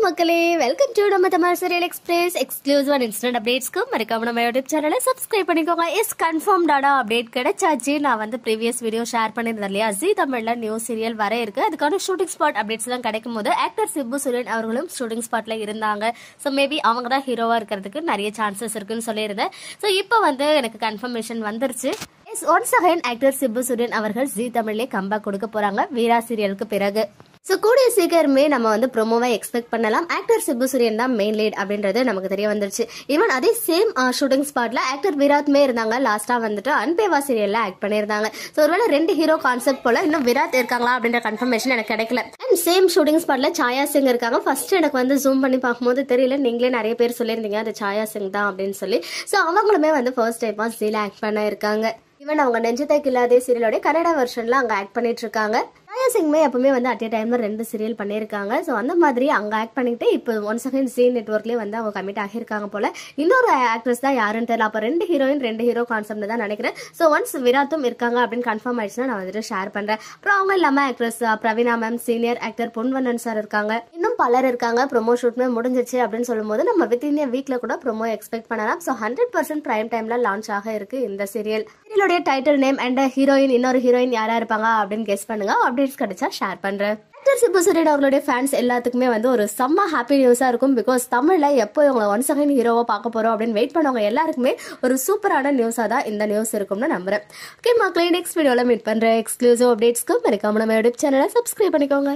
மக்களே, welcome to நம்ம Tamil serial express exclusive and instant அப்டேட்ஸ்க்கு மறக்காம நம்ம யூடியூப் சேனலை சப்ஸ்கிரைப் பண்ணிக்கோங்க. எஸ் கன்ஃபார்ம்டாடா அப்டேட் கிடைச்சாச்சு. நான் வந்து ப்ரீவியஸ் வீடியோ ஷேர் பண்ணியிருந்தேன் இல்லையா, ஜி தமிழ்ல நியூ சீரியல் வர இருக்கு. அதுக்கான ஷூட்டிங் ஸ்பாட் அப்டேட்ஸ் எல்லாம் கிடைக்கும் போது ஆக்டர் சிப்பு சுரேன் அவர்களும் ஷூட்டிங் ஸ்பாட்ல இருந்தாங்க. ஸோ மேபி அவங்க தான் ஹீரோவா இருக்கிறதுக்கு நிறைய சான்சஸ் இருக்குன்னு சொல்லியிருந்தேன். ஸோ இப்போ வந்து எனக்கு கன்ஃபர்மேஷன் வந்துருச்சு. எஸ் ஒன்ஸ் அகைன் ஆக்டர் சிப்பு சுரேன் அவர்கள் ஜி தமிழ்லே கம்பேக் கொடுக்க போறாங்க வீரா சீரியலுக்கு பிறகு. ஸோ கூடிய சீக்கிரமே நம்ம வந்து ப்ரோமோவை எக்ஸ்பெக்ட் பண்ணலாம். ஆக்டர் சிப்பு சுரேன் தான் மெயின் லீட் அப்படின்றது நமக்கு தெரிய வந்துருச்சு. ஈவன் அதே சேம் ஷூட்டிங் ஸ்பாட்ல ஆக்டர் விராத்மே இருந்தாங்க. லாஸ்டா வந்துட்டு அன்பேவா சீரியல்ல ஆக்ட் பண்ணியிருந்தாங்க. ஸோ ஒருவேளை 2 ஹீரோ கான்செப்ட் போல இன்னும் விராத் இருக்காங்களா அப்படின்ற கன்ஃபர்மேஷன் எனக்கு கிடைக்கல. அண்ட் சேம் ஷூட்டிங் ஸ்பாட்ல சாயா சிங் இருக்காங்க. ஃபர்ஸ்ட் எனக்கு வந்து ஜூம் பண்ணி பார்க்கும்போது தெரியல, நீங்களே நிறைய பேர் சொல்லியிருந்தீங்க அது சாயா சிங் தான் அப்படின்னு சொல்லி. ஸோ அவங்களுமே வந்து ஃபர்ஸ்ட் டைமா ஜீல ஆக்ட் பண்ண இருக்காங்க. ஈவன் அவங்க நெஞ்சத்தை கில்லாதே சீரியலோட கன்னடா வெர்ஷன்ல அங்க ஆக்ட் பண்ணிட்டு இருக்காங்க. சாயா சிங்மே எப்பவுமே வந்து அட் டைம்ல 2 சீரியல் பண்ணியிருக்காங்க. ஸோ அந்த மாதிரி அங்க ஆக்ட் பண்ணிட்டு இப்போ ஒன்ஸ் அகைன் ஜீ நெட்வொர்க்லேயே வந்து அவங்க கமிட் ஆகியிருக்காங்க போல. இன்னொரு ஆக்ட்ரஸ் தான் யாருன்னு தெரியல. அப்போ 2 ஹீரோயின் 2 ஹீரோ கான்செப்ட் தான் நினைக்கிறேன். ஸோ ஒன்ஸ் விராத்தும் இருக்காங்க அப்படின்னு கன்ஃபார்ம் ஆயிடுச்சுன்னா நான் வந்துட்டு ஷேர் பண்றேன். அப்புறம் அவங்க இல்லாம actress Praveena ma'am, senior actor Ponvannan sir இருக்காங்க. இன்னும் பலர் இருக்காங்க. ப்ரோமோ ஷூட்மே முடிஞ்சிச்சு அப்படின்னு சொல்லும் போது நம்ம வித்தின் ஏ வீக்ல கூட ப்ரோமோ எக்ஸ்பெக்ட் பண்ணலாம். ஸோ 100% பிரைம் டைம்ல லான்ச் ஆக இருக்கு இந்த சீரியல். சீரியலுடைய டைட்டில் நேம் அண்ட் ஹீரோயின் இன்னொரு ஹீரோயின் யாரா இருப்பாங்க அப்படின்னு கெஸ் பண்ணுங்க. அப்டேட்ஸ் கிடைச்சா ஷேர் பண்றேன். ஆக்டர் சிப்பு சுரேன் அவங்களுடைய ஃபேன்ஸ் எல்லாத்துக்குமே வந்து ஒரு செம்ம ஹாப்பி நியூஸா இருக்கும். பிகாஸ் தமிழ்ல எப்போ இவங்க ஒன்ஸ் அகைன் ஹீரோவா பார்க்க போறோம் அப்படின்னு வெயிட் பண்ணவங்க எல்லாருக்குமே ஒரு சூப்பரான நியூஸா தான் இந்த நியூஸ் இருக்கும்னு நம்புறேன். ஓகே மக்களே, நெக்ஸ்ட் வீடியோல மீட் பண்றேன். எக்ஸ்க்ளூசிவ் அப்டேட்ஸ்க்கு மறக்காம நம்ம யூடியூப் சேனலை சப்ஸ்கிரைப் பண்ணிக்கோங்க.